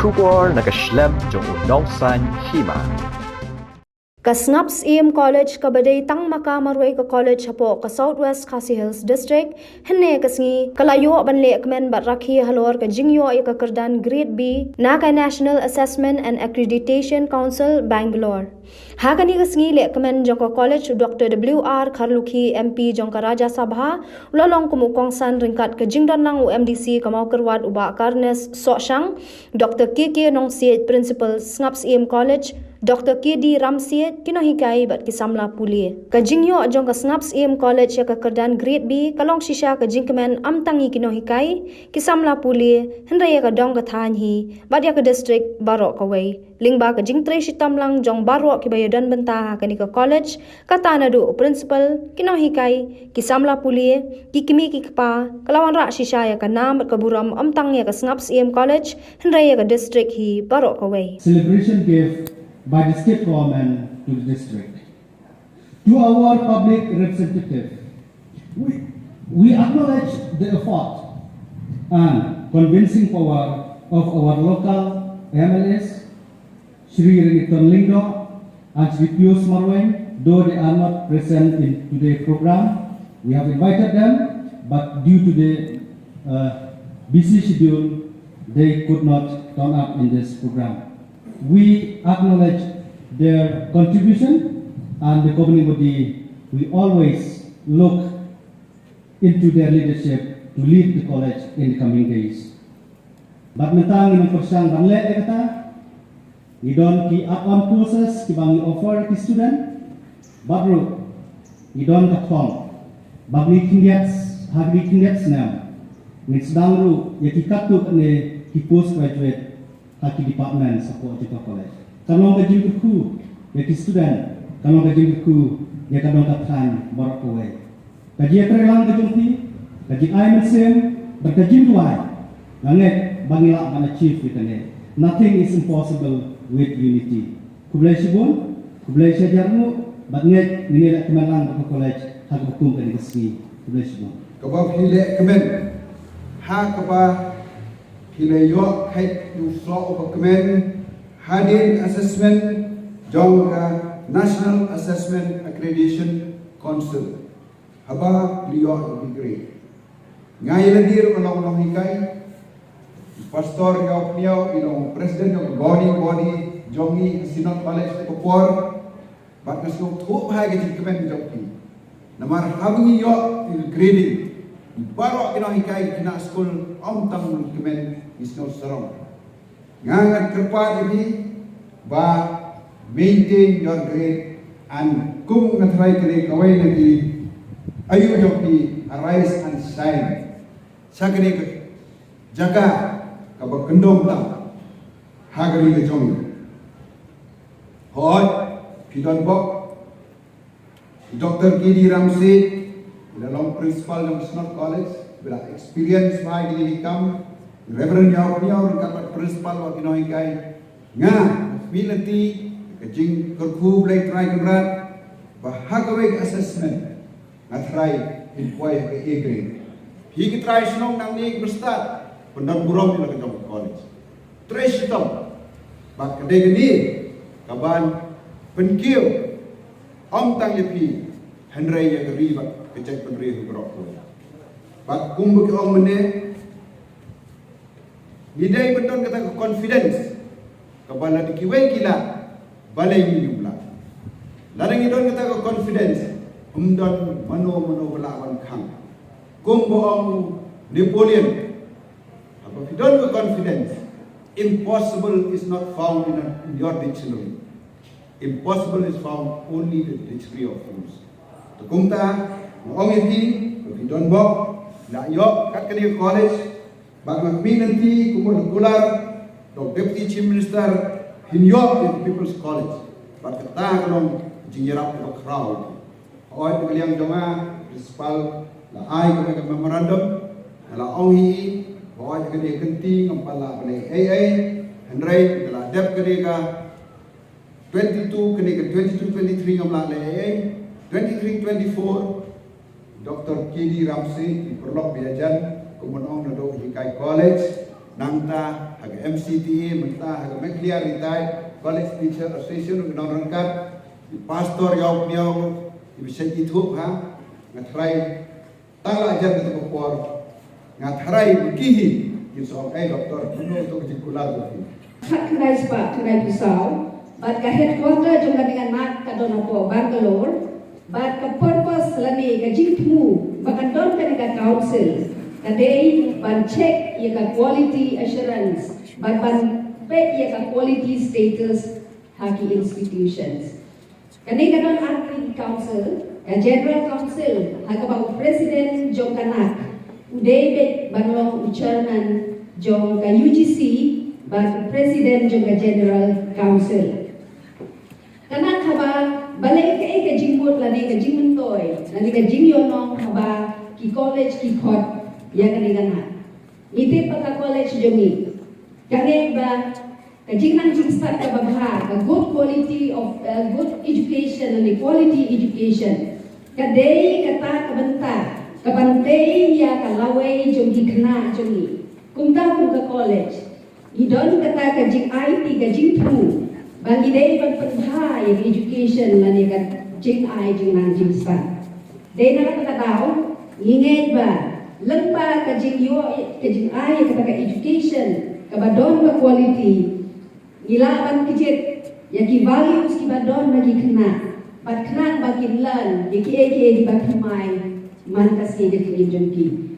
Shubor nakaslem jong unongsan hima. Kasnaps EM College kabadai tang maka marway ka college hapo ka Southwest Khasi Hills District henne kasngi kalayo banle kmen barakhi halor ka jingyo ay ka kerdan grade B na ka National Assessment and Accreditation Council Bangalore. Hakani kasngi le kmen jong ka college Dr. WR Kharlukhi MP jong ka Raja Sabha lolong kumukong san ringkat ka jingdan lang UMDC kamau kerwat uba karnes soshang Dr. KK Nongsiet Principal Snaps EM College Dr. KD Ramsiet kinahikai bat kisamla puli. Kajingyo ajong ka Snaps EM College ya ka kerdan grade B kalong shisha ka jingkemen amtangi kinahikai kisamla puli hendra ya ka dong ka thanhi bat ya ka district barok kawai. Lingba ka jingtre shitam lang jong barok kibayadan bentah kani ka college kata nadu principal kinahikai kisamla puli kikimi kikpa kalawan rak shisha ya ka nam ka buram amtang ya ka Snaps EM College hendra ya ka district hi barok kawai. Celebration gift by the state government to the district. To our public representative, we acknowledge the effort and convincing power of our local MLS, Shri Reniton Lindo and Shri Pius Marweng, though they are not present in today's program. We have invited them, but due to the busy schedule, they could not turn up in this program. We acknowledge their contribution and the governing body. We always look into their leadership to lead the college in the coming days. But mentang ini persang bangle kata, we don't ki up-on courses ki bangi offer ki student, baru we don't katong. Bagni kindiats nam, ni sedang ru ya ki katu ne ki postgraduate haki department support kita college. Kalau gaji berku, ya ki student. Kalau gaji berku, ya kadang kathan barak away. Gaji terlang kejumpi, gaji I same, bergaji dua. Langet bangila mana chief kita ni. Nothing is impossible with unity. Kublai sibun, kublai sejarmu, banget ini nak kemelang ke college hak hukum kan kesini. Kublai sibun. Kebab hilek kemen, hak kebab hilayo kait yu slow of kemen hadin assessment jongka National Assessment Accreditation Council haba liyo degree ngai ladir ulang hikai pastor yau pniau ilong president of body jongi Sinod College Papua bat nasuk thu hai ke kemen jongki namar habngi yo grading baru kena hikai kena school tang kemen isno serong ngangat kerpa jadi ba maintain your grade and kum ngatrai kene kawai lagi ayu joki arise and shine sakene ke jaga ka ba kendom tang hagari ke jong hoi pidon bok Dr. KD Ramsey dalam principal ng Sinod College bila experience mai di hikam Reverend Yao kata principal wa kinohikai nga finity kajing kerku blai try kemrat bahagawai assessment ngatrai inquire ke A grade hi ki try snong nang ni berstart pendam burom di Sinod College try sitom bak kedai ni kaban penkiu tang lepi Henry yang riba kecek penri berok bak kumbu ke ong mene nidai beton kata confidence kabala dikiwai kila balai ni jumlah larang idon kata confidence umdon mano belawan khang kumbu ong Napoleon apa idon ke confidence impossible is not found in your dictionary. Impossible is found only in the dictionary of fools. Kumta ong iti don bok la yo kat kani college bag magmi nanti kumul kular do deputy chief minister hinyo in people's college bag kata kalong jingerap do crowd oi piliang jonga principal la ai ka memorandum la ong hi oi kani kenti ngampala bale AA Henry la dep kani ka 22 kani ka 22 23 ngamla le AA 23-24 Dr. KD Ramsey di Perlok Biajan kemudian nado Hikai College nangta haga MCTE menta haga McLear retired college teacher association ng rangkat pastor yaw niyaw ibisay itu ha ngatray tala ajar kita kopor ngatray begihi insong doktor kuno to kujikular Recognized pa tunay pisaw, but ka headquarter jung dengan mat kadon po Bangalore, but ka purpose lani ka jingtmu bakandon ka ka council, kaday ban check ya ka quality assurance, but ban pe ya ka quality status haki institutions. Kanay kadon acting council, ka general council, haka ba president jung kanak, uday bet banlong chairman jung ka UGC but President juga General Council. Kanak haba balay ka jingmut lani ka jingmentoy, lani ka jingyonong haba ki college ki khot ya kaningana. Ite paka college jongi. Kane ba ka jingnang jingstat ka babha ka good quality of good education and quality education. Kadai kata kabanta kabantay ya kalaway jongi kana jongi. Kumta ka college. Idon kata kajing IT kajing tu bagi day berpenha yang education lani kat jing I jing nang jing span. Day nak kata tahu ingat ba lempa kajing yo kajing I kata ka education kabadon ba quality ilaban kejit ya ki values ki badon bagi kena bat kena bagi learn ki di bakumai man kasi jadi jengki.